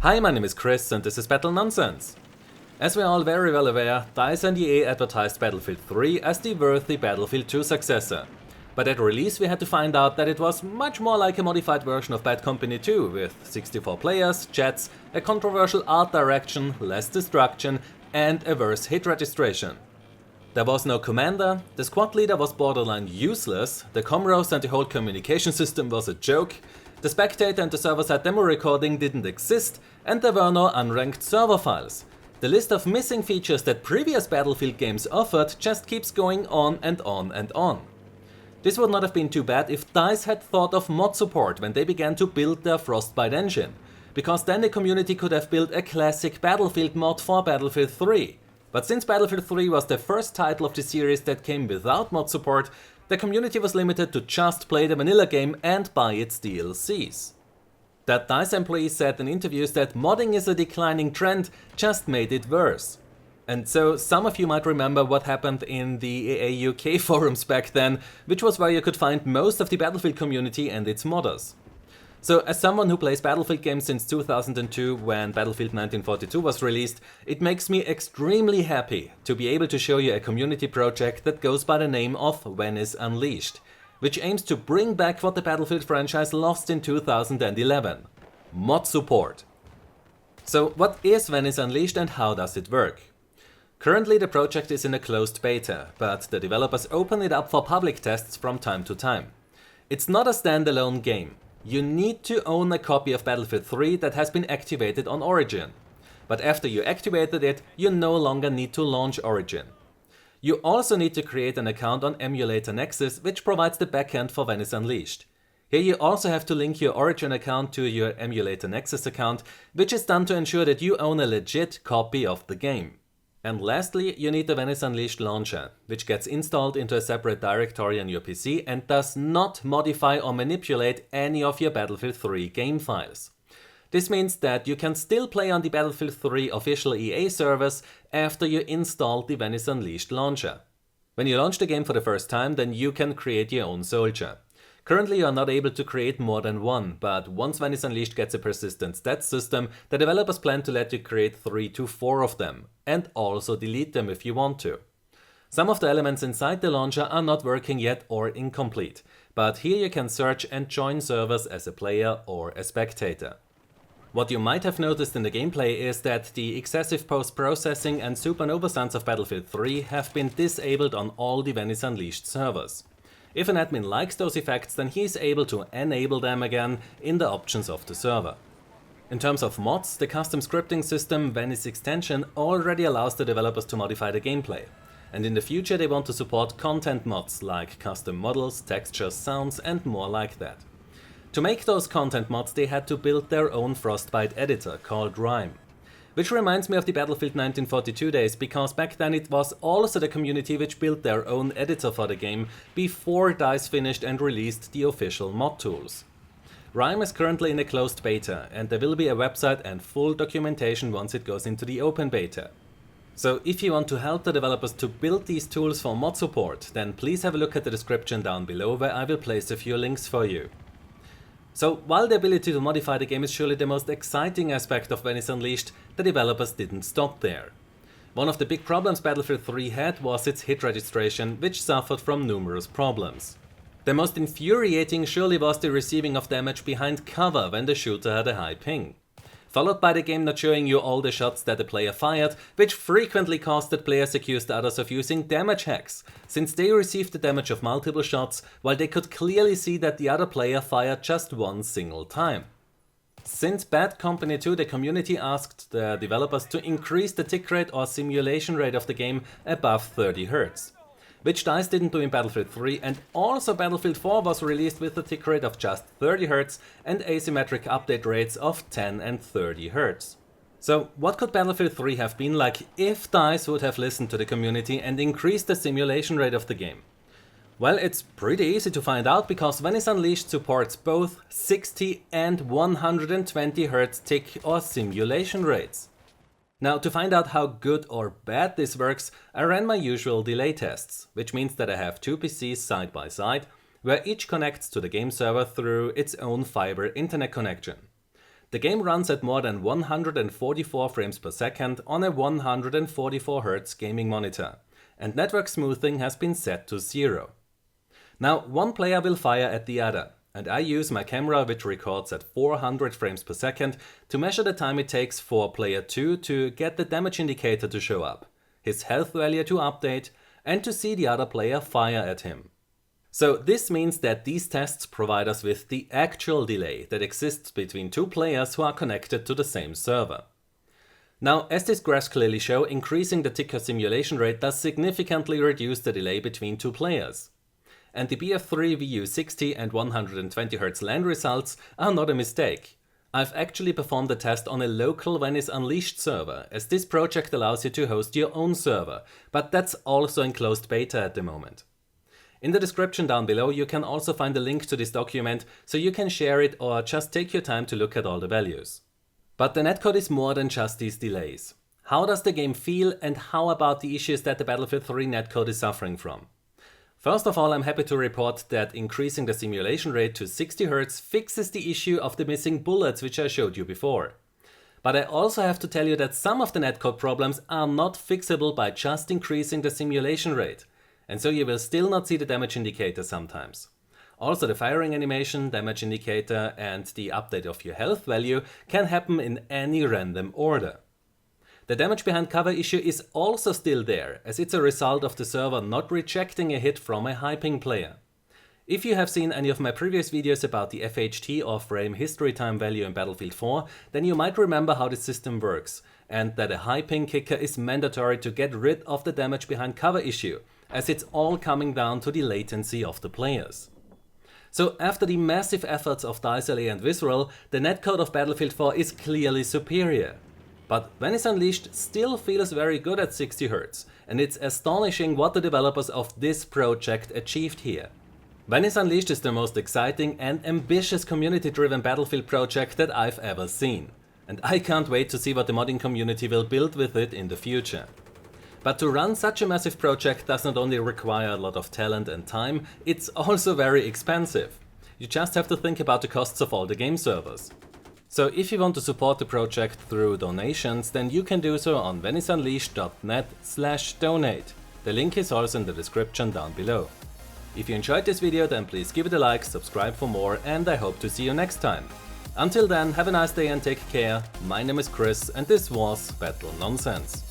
Hi, my name is Chris and this is Battle Nonsense. As we are all very well aware, DICE and EA advertised Battlefield 3 as the worthy Battlefield 2 successor. But at release we had to find out that it was much more like a modified version of Bad Company 2 with 64 players, chats, a controversial art direction, less destruction and a worse hit registration. There was no commander, the squad leader was borderline useless, the comros and the whole communication system was a joke, the spectator and the server-side demo recording didn't exist, and there were no unranked server files. The list of missing features that previous Battlefield games offered just keeps going on and on and on. This would not have been too bad if DICE had thought of mod support when they began to build their Frostbite engine, because then the community could have built a classic Battlefield mod for Battlefield 3. But since Battlefield 3 was the first title of the series that came without mod support, the community was limited to just play the vanilla game and buy its DLCs. That DICE employee said in interviews that modding is a declining trend just made it worse. And so some of you might remember what happened in the EA UK forums back then, which was where you could find most of the Battlefield community and its modders. So as someone who plays Battlefield games since 2002 when Battlefield 1942 was released, it makes me extremely happy to be able to show you a community project that goes by the name of Venice Unleashed, which aims to bring back what the Battlefield franchise lost in 2011: mod support. So what is Venice Unleashed and how does it work? Currently the project is in a closed beta, but the developers open it up for public tests from time to time. It's not a standalone game. You need to own a copy of Battlefield 3 that has been activated on Origin. But after you activated it, you no longer need to launch Origin. You also need to create an account on Emulator Nexus, which provides the backend for Venice Unleashed. Here you also have to link your Origin account to your Emulator Nexus account, which is done to ensure that you own a legit copy of the game. And lastly, you need the Venice Unleashed launcher, which gets installed into a separate directory on your PC and does not modify or manipulate any of your Battlefield 3 game files. This means that you can still play on the Battlefield 3 official EA servers after you install the Venice Unleashed launcher. When you launch the game for the first time, then you can create your own soldier. Currently you are not able to create more than one, but once Venice Unleashed gets a persistent stats system, the developers plan to let you create 3 to 4 of them, and also delete them if you want to. Some of the elements inside the launcher are not working yet or incomplete, but here you can search and join servers as a player or a spectator. What you might have noticed in the gameplay is that the excessive post-processing and supernova sounds of Battlefield 3 have been disabled on all the Venice Unleashed servers. If an admin likes those effects, then he is able to enable them again in the options of the server. In terms of mods, the custom scripting system Venice Extension already allows the developers to modify the gameplay. And in the future they want to support content mods like custom models, textures, sounds and more like that. To make those content mods they had to build their own Frostbite editor called Rime. Which reminds me of the Battlefield 1942 days, because back then it was also the community which built their own editor for the game before DICE finished and released the official mod tools. Rime is currently in a closed beta and there will be a website and full documentation once it goes into the open beta. So if you want to help the developers to build these tools for mod support, then please have a look at the description down below where I will place a few links for you. So while the ability to modify the game is surely the most exciting aspect of Venice Unleashed, the developers didn't stop there. One of the big problems Battlefield 3 had was its hit registration, which suffered from numerous problems. The most infuriating surely was the receiving of damage behind cover when the shooter had a high ping. Followed by the game not showing you all the shots that the player fired, which frequently caused that players accused others of using damage hacks, since they received the damage of multiple shots while they could clearly see that the other player fired just one single time. Since Bad Company 2, the community asked the developers to increase the Tickrate or simulation rate of the game above 30 Hz. Which DICE didn't do in Battlefield 3, and also Battlefield 4 was released with a tick rate of just 30 Hz and asymmetric update rates of 10 and 30 Hz. So what could Battlefield 3 have been like if DICE would have listened to the community and increased the simulation rate of the game? Well, it's pretty easy to find out because Venice Unleashed supports both 60 and 120 Hz tick or simulation rates. Now, to find out how good or bad this works, I ran my usual delay tests, which means that I have two PCs side by side, where each connects to the game server through its own fiber internet connection. The game runs at more than 144 frames per second on a 144Hz gaming monitor, and network smoothing has been set to 0. Now, one player will fire at the other, and I use my camera, which records at 400 frames per second, to measure the time it takes for player 2 to get the damage indicator to show up, his health value to update, and to see the other player fire at him. So this means that these tests provide us with the actual delay that exists between two players who are connected to the same server. Now, as these graphs clearly show, increasing the ticker simulation rate does significantly reduce the delay between two players. And the BF3 VU60 and 120Hz LAN results are not a mistake. I've actually performed the test on a local Venice Unleashed server, as this project allows you to host your own server, but that's also in closed beta at the moment. In the description down below you can also find a link to this document, so you can share it or just take your time to look at all the values. But the netcode is more than just these delays. How does the game feel, and how about the issues that the Battlefield 3 netcode is suffering from? First of all, I'm happy to report that increasing the simulation rate to 60Hz fixes the issue of the missing bullets which I showed you before. But I also have to tell you that some of the netcode problems are not fixable by just increasing the simulation rate, and so you will still not see the damage indicator sometimes. Also, the firing animation, damage indicator, and the update of your health value can happen in any random order. The damage behind cover issue is also still there, as it's a result of the server not rejecting a hit from a high ping player. If you have seen any of my previous videos about the FHT or frame history time value in Battlefield 4, then you might remember how the system works, and that a high ping kicker is mandatory to get rid of the damage behind cover issue, as it's all coming down to the latency of the players. So after the massive efforts of DICE LA and Visceral, the netcode of Battlefield 4 is clearly superior. But Venice Unleashed still feels very good at 60Hz, and it's astonishing what the developers of this project achieved here. Venice Unleashed is the most exciting and ambitious community-driven Battlefield project that I've ever seen, and I can't wait to see what the modding community will build with it in the future. But to run such a massive project does not only require a lot of talent and time, it's also very expensive. You just have to think about the costs of all the game servers. So if you want to support the project through donations, then you can do so on veniceunleashed.net/donate. The link is also in the description down below. If you enjoyed this video, then please give it a like, subscribe for more, and I hope to see you next time. Until then, have a nice day and take care. My name is Chris, and this was Battle Nonsense.